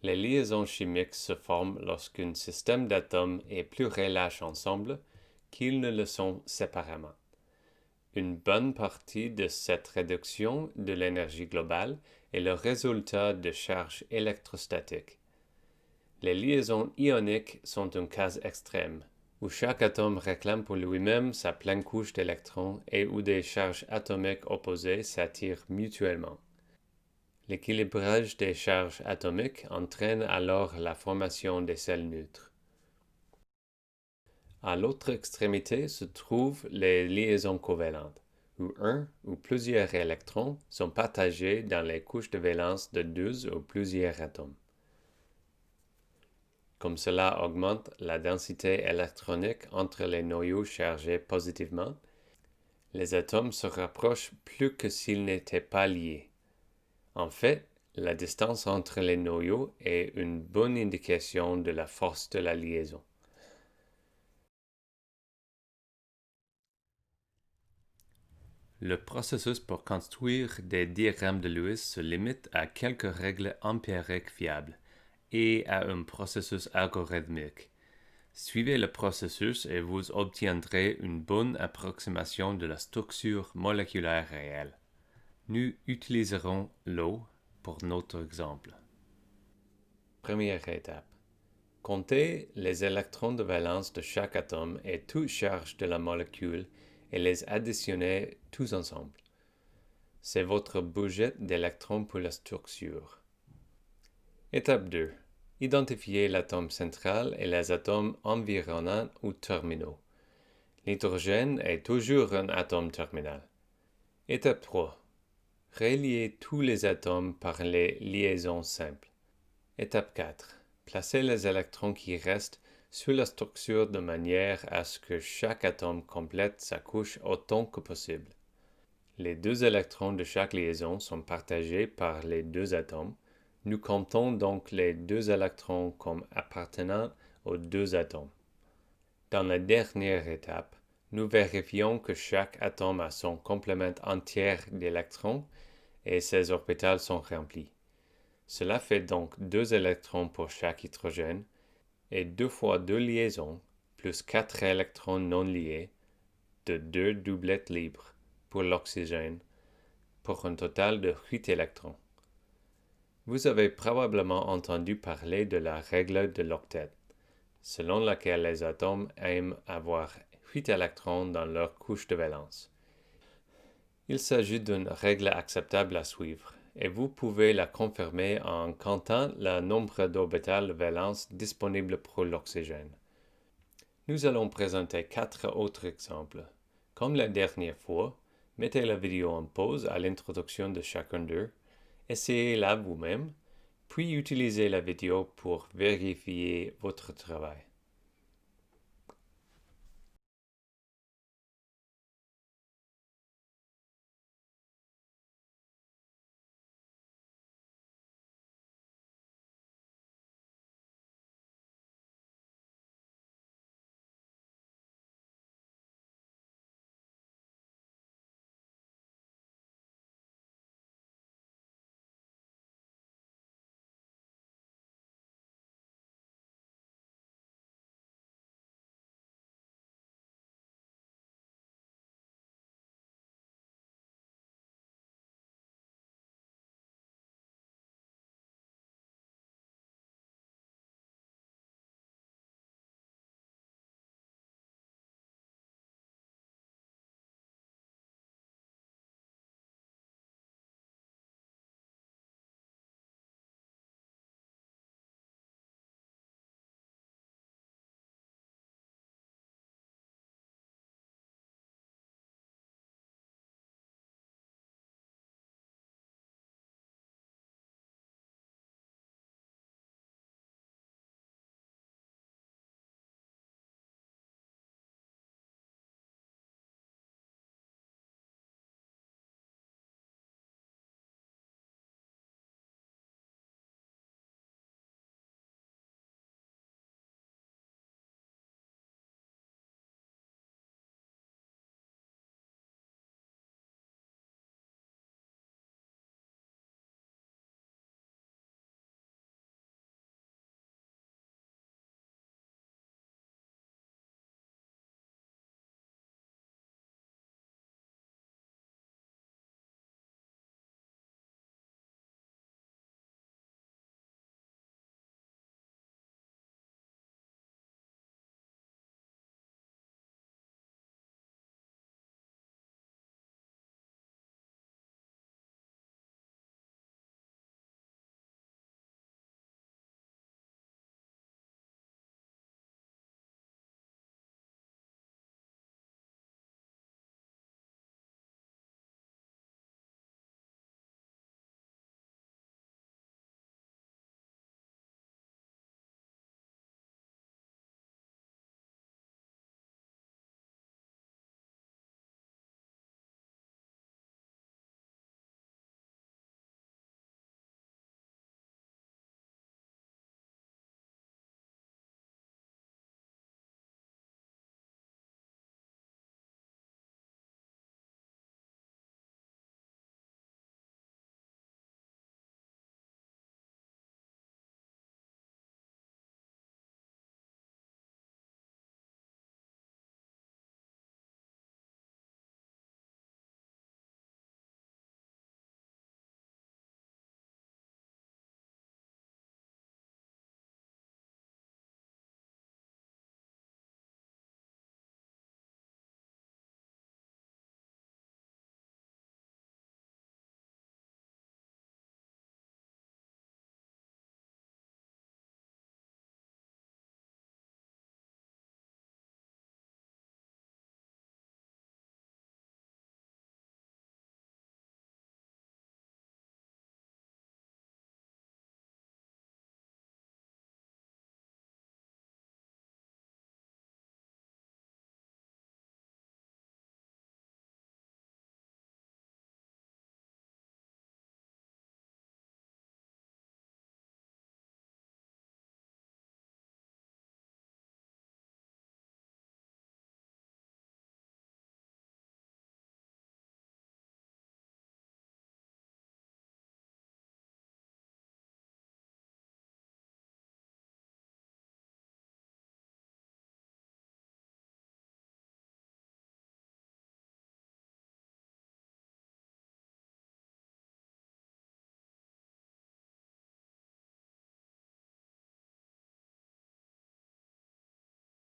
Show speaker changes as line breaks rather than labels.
Les liaisons chimiques se forment lorsqu'un système d'atomes est plus relâche ensemble qu'ils ne le sont séparément. Une bonne partie de cette réduction de l'énergie globale est le résultat de charges électrostatiques. Les liaisons ioniques sont un cas extrême, où chaque atome réclame pour lui-même sa pleine couche d'électrons et où des charges atomiques opposées s'attirent mutuellement. L'équilibrage des charges atomiques entraîne alors la formation des sels neutres. À l'autre extrémité se trouvent les liaisons covalentes, où un ou plusieurs électrons sont partagés dans les couches de valence de deux ou plusieurs atomes. Comme cela augmente la densité électronique entre les noyaux chargés positivement, les atomes se rapprochent plus que s'ils n'étaient pas liés. En fait, la distance entre les noyaux est une bonne indication de la force de la liaison. Le processus pour construire des diagrammes de Lewis se limite à quelques règles empiriques fiables et à un processus algorithmique. Suivez le processus et vous obtiendrez une bonne approximation de la structure moléculaire réelle. Nous utiliserons l'eau pour notre exemple. Première étape. Comptez les électrons de valence de chaque atome et toute charge de la molécule et les additionnez tous ensemble. C'est votre budget d'électrons pour la structure. Étape 2. Identifiez l'atome central et les atomes environnants ou terminaux. L'hydrogène est toujours un atome terminal. Étape 3. Reliez tous les atomes par les liaisons simples. Étape 4. Placez les électrons qui restent sur la structure de manière à ce que chaque atome complète sa couche autant que possible. Les deux électrons de chaque liaison sont partagés par les deux atomes. Nous comptons donc les deux électrons comme appartenant aux deux atomes. Dans la dernière étape, nous vérifions que chaque atome a son complément entier d'électrons et ses orbitales sont remplies. Cela fait donc 2 électrons pour chaque hydrogène et 2 fois 2 liaisons plus 4 électrons non liés de 2 doublettes libres pour l'oxygène pour un total de 8 électrons. Vous avez probablement entendu parler de la règle de l'octet, selon laquelle les atomes aiment avoir 8 électrons dans leur couche de valence. Il s'agit d'une règle acceptable à suivre, et vous pouvez la confirmer en comptant le nombre d'orbitales de valence disponibles pour l'oxygène. Nous allons présenter 4 autres exemples. Comme la dernière fois, mettez la vidéo en pause à l'introduction de chacun d'eux, essayez-la vous-même, puis utilisez la vidéo pour vérifier votre travail.